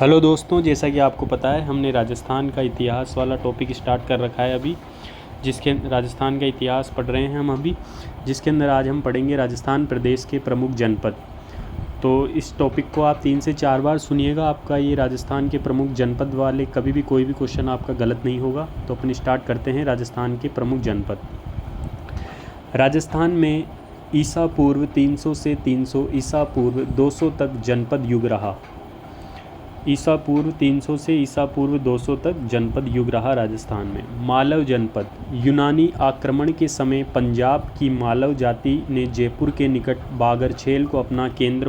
Hello दोस्तों, जैसा कि आपको पता है हमने राजस्थान का इतिहास वाला टॉपिक स्टार्ट कर रखा है अभी, जिसके राजस्थान का इतिहास पढ़ रहे हैं हम अभी, जिसके अंदर आज हम पढ़ेंगे राजस्थान प्रदेश के प्रमुख जनपद। तो इस टॉपिक को आप 3 से 4 बार सुनिएगा। आपका ये राजस्थान के प्रमुख जनपद वाले कभी भी कोई भी क्वेश्चन आपका गलत नहीं होगा। तो अपन स्टार्ट करते हैं राजस्थान के प्रमुख जनपद। राजस्थान में ईसा पूर्व 300 से 300 ईसा पूर्व 200 तक जनपद युग रहा। ईसा पूर्व 300 से ईसा पूर्व 200 तक जनपद युग रहा राजस्थान में। मालव जनपद। यूनानी आक्रमण के समय पंजाब की मालव जाति ने जयपुर के निकट बागरछेल को अपना केंद्र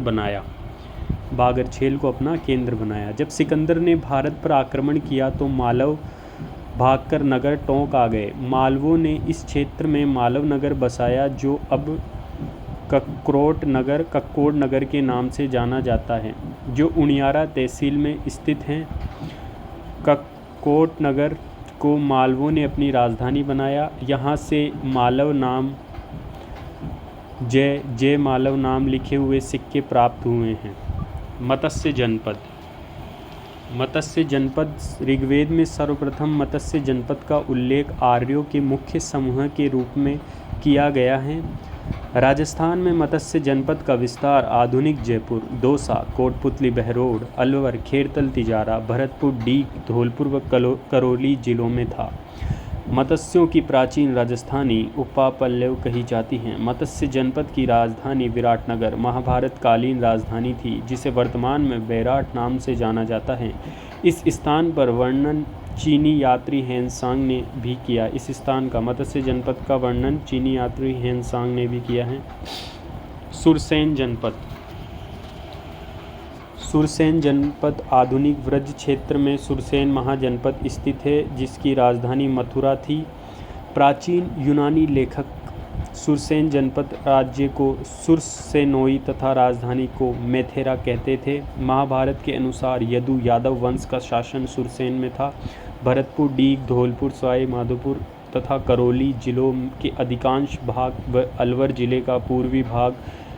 बनाया। जब सिकंदर ने भारत पर आक्रमण किया तो मालव भागकर नगर टोंक आ गए। मालवों ने इस क्षेत्र में मालव नगर बसाया, जो अब कक्कोट नगर के नाम से जाना जाता है, जो उनियारा तहसील में स्थित है। कक्कोट नगर को मालवों ने अपनी राजधानी बनाया। यहाँ से मालव नाम जय मालव नाम लिखे हुए सिक्के प्राप्त हुए हैं। मत्स्य जनपद। ऋग्वेद में सर्वप्रथम मत्स्य जनपद का उल्लेख आर्यों के मुख्य समूह के रूप में किया गया है। राजस्थान में मत्स्य जनपद का विस्तार आधुनिक जयपुर, दौसा, कोटपुतली, बहरोड, अलवर, खेरतल, तिजारा, भरतपुर, डीग, धौलपुर व करौली जिलों में था। मत्स्यों की प्राचीन राजस्थानी उपपल्लव कही जाती हैं। मत्स्य जनपद की राजधानी विराटनगर महाभारत कालीन राजधानी थी, जिसे वर्तमान में बैराट नाम से जाना जाता है। इस स्थान पर वर्णन चीनी यात्री हेनसांग ने भी किया। इस स्थान का मत्स्य जनपद का वर्णन चीनी यात्री हेनसांग ने भी किया है। सुरसेन जनपद आधुनिक व्रज क्षेत्र में सुरसेन महाजनपद स्थित है, जिसकी राजधानी मथुरा थी। प्राचीन यूनानी लेखक सुरसेन जनपद राज्य को सुरसेनोई तथा राजधानी को मेथेरा कहते थे। महाभारत के अनुसार यदु यादव वंश का शासन सुरसेन में था। भरतपुर, डीग, धौलपुर, सवाई माधोपुर तथा करौली जिलों के अधिकांश भाग व अलवर जिले का पूर्वी भाग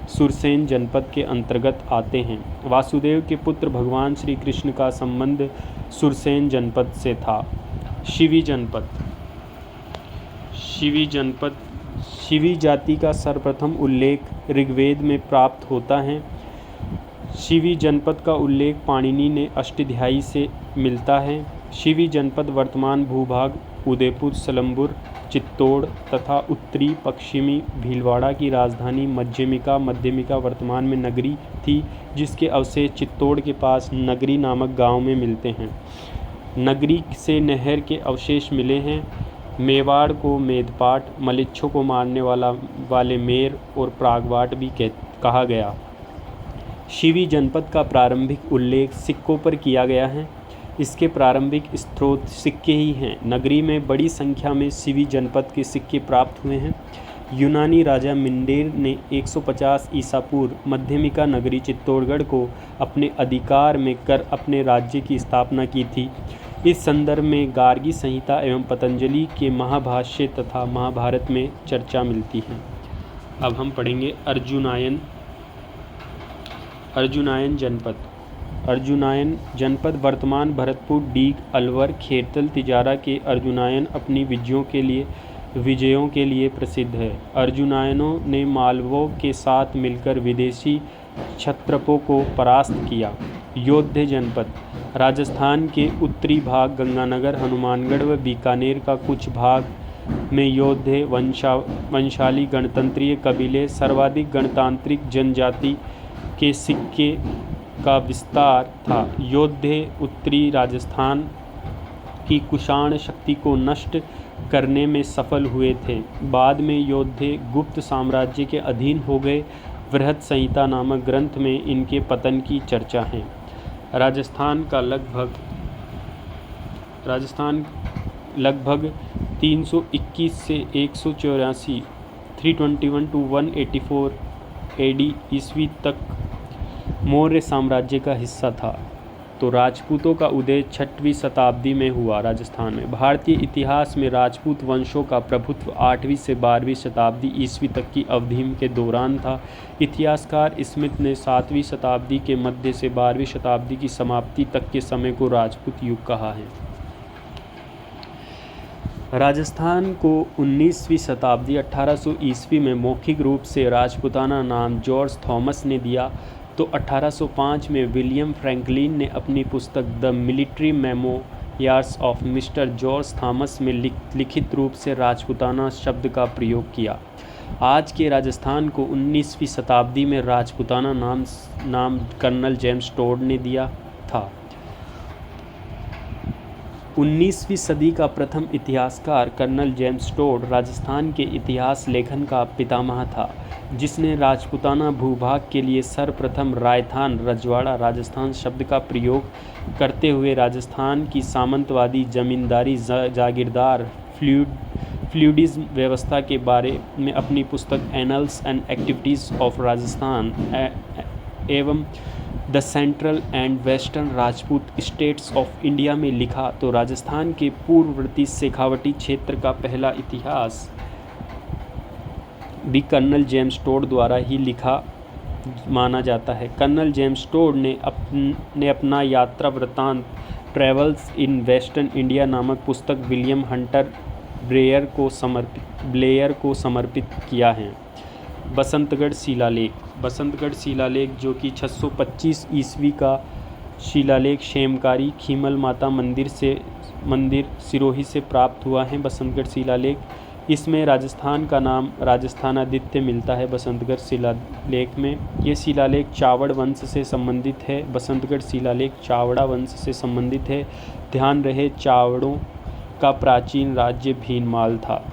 सुरसेन जनपद के अंतर्गत आते हैं। वासुदेव के पुत्र भगवान श्री कृष्ण का संबंध सुरसेन जनपद से था। शिवी जाति का सर्वप्रथम उल्लेख ऋग्वेद में प्राप्त होता है। शिवी जनपद का उल्लेख पाणिनि ने अष्टाध्यायी से मिलता है। शिवी जनपद वर्तमान भूभाग उदयपुर, सलम्बुर, चित्तौड़ तथा उत्तरी पश्चिमी भीलवाड़ा की राजधानी मध्यमिका वर्तमान में नगरी थी, जिसके अवशेष चित्तौड़ के पास नगरी नामक गांव में मिलते हैं। नगरी से नहर के अवशेष मिले हैं। मेवाड़ को मेदपाट, मलेच्छों को मारने वाले मेर और प्रागवाट भी कहा गया। शिवी जनपद का प्रारंभिक उल्लेख सिक्कों पर किया गया है। इसके प्रारंभिक स्रोत सिक्के ही हैं। नगरी में बड़ी संख्या में शिवी जनपद के सिक्के प्राप्त हुए हैं। यूनानी राजा मिंडेर ने 150 ईसा पूर्व मध्यमिका नगरी चित्तौड़गढ़ को अपने अधिकार में कर अपने राज्य की स्थापना की थी। इस संदर्भ में गार्गी संहिता एवं पतंजलि के महाभाष्य तथा महाभारत में चर्चा मिलती है। अब हम पढ़ेंगे अर्जुनायन जनपद वर्तमान भरतपुर, डीग, अलवर, खेरतल, तिजारा के अर्जुनायन अपनी विजयों के लिए प्रसिद्ध है। अर्जुनायनों ने मालवों के साथ मिलकर विदेशी क्षत्रपों को परास्त किया। योध्या जनपद राजस्थान के उत्तरी भाग गंगानगर, हनुमानगढ़ व बीकानेर का कुछ भाग में योध्या वंशाली गणतंत्रीय कबीले सर्वाधिक गणतांत्रिक जनजाति के सिक्के का विस्तार था। योध्या उत्तरी राजस्थान की कुषाण शक्ति को नष्ट करने में सफल हुए थे। बाद में योध्या गुप्त साम्राज्य के अधीन हो गए। बृहत संहिता नामक ग्रंथ में इनके पतन की चर्चा है। राजस्थान लगभग 321 से 184 321 to 184 AD ईस्वी तक मौर्य साम्राज्य का हिस्सा था। तो राजपूतों का उदय 6वीं शताब्दी में हुआ राजस्थान में। भारतीय इतिहास में राजपूत वंशों का प्रभुत्व 8वीं से 12वीं शताब्दी ईस्वी तक की अवधि के दौरान था। इतिहासकार स्मिथ ने 7वीं शताब्दी के मध्य से 12वीं शताब्दी की समाप्ति तक के समय को राजपूत युग कहा है। राजस्थान को 19वीं शताब्दी 1800 ईस्वी में मौखिक रूप से राजपूताना नाम जॉर्ज थॉमस ने दिया, तो 1805 में विलियम फ्रैंकलिन ने अपनी पुस्तक the military memoirs of mister George Thomas में लिखित रूप से राजपूताना शब्द का प्रयोग किया। आज के राजस्थान को 19वीं शताब्दी में राजपूताना नाम कर्नल जेम्स टोड ने दिया था। 19वीं सदी का प्रथम इतिहासकार कर्नल जेम्स टोड राजस्थान के इतिहास लेखन का पितामह था, जिसने राजपूताना भूभाग के लिए सर्वप्रथम रायथान रजवाड़ा राजस्थान शब्द का प्रयोग करते हुए राजस्थान की सामंतवादी जमींदारी जागीरदार फ्यूडिज्म व्यवस्था के बारे में अपनी पुस्तक annals and activities of Rajasthan एवं the central and western Rajput states of India में लिखा। तो राजस्थान के पूर्ववर्ती शेखावटी क्षेत्र का पहला इतिहास भी कर्नल जेम्स टोड द्वारा ही लिखा माना जाता है। कर्नल जेम्स टोड ने अपना यात्रा वृत्तांत ट्रेवल्स इन वेस्टर्न इंडिया नामक पुस्तक विलियम हंटर ब्लेयर को समर्पित किया है। बसंतगढ़ शिलालेख जो कि 625 ईस्वी का शिलालेख शेमकारी खीमल माता मंदिर सिरोही से प्राप्त हुआ है। बसंतगढ़ शिलालेख, इसमें राजस्थान का नाम राजस्थानादित्य मिलता है। बसंतगढ़ शिलालेख में ये शिलालेख चावड़ वंश से संबंधित है। बसंतगढ़ शिलालेख चावड़ा वंश से संबंधित है। ध्यान रहे, चावड़ों का प्राचीन राज्य भीनमाल था।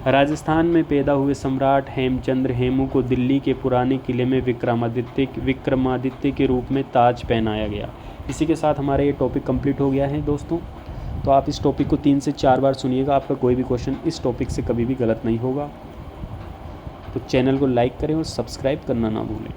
राजस्थान में पैदा हुए सम्राट हेमचंद्र हेमू को दिल्ली के पुराने किले में विक्रमादित्य के रूप में ताज पहनाया गया। इसी के साथ हमारा ये टॉपिक कंप्लीट हो गया है दोस्तों। तो आप इस टॉपिक को 3 से 4 बार सुनिएगा, आपका कोई भी क्वेश्चन इस टॉपिक से कभी भी गलत नहीं होगा। तो चैनल को लाइक करें और सब्सक्राइब करना ना भूलें।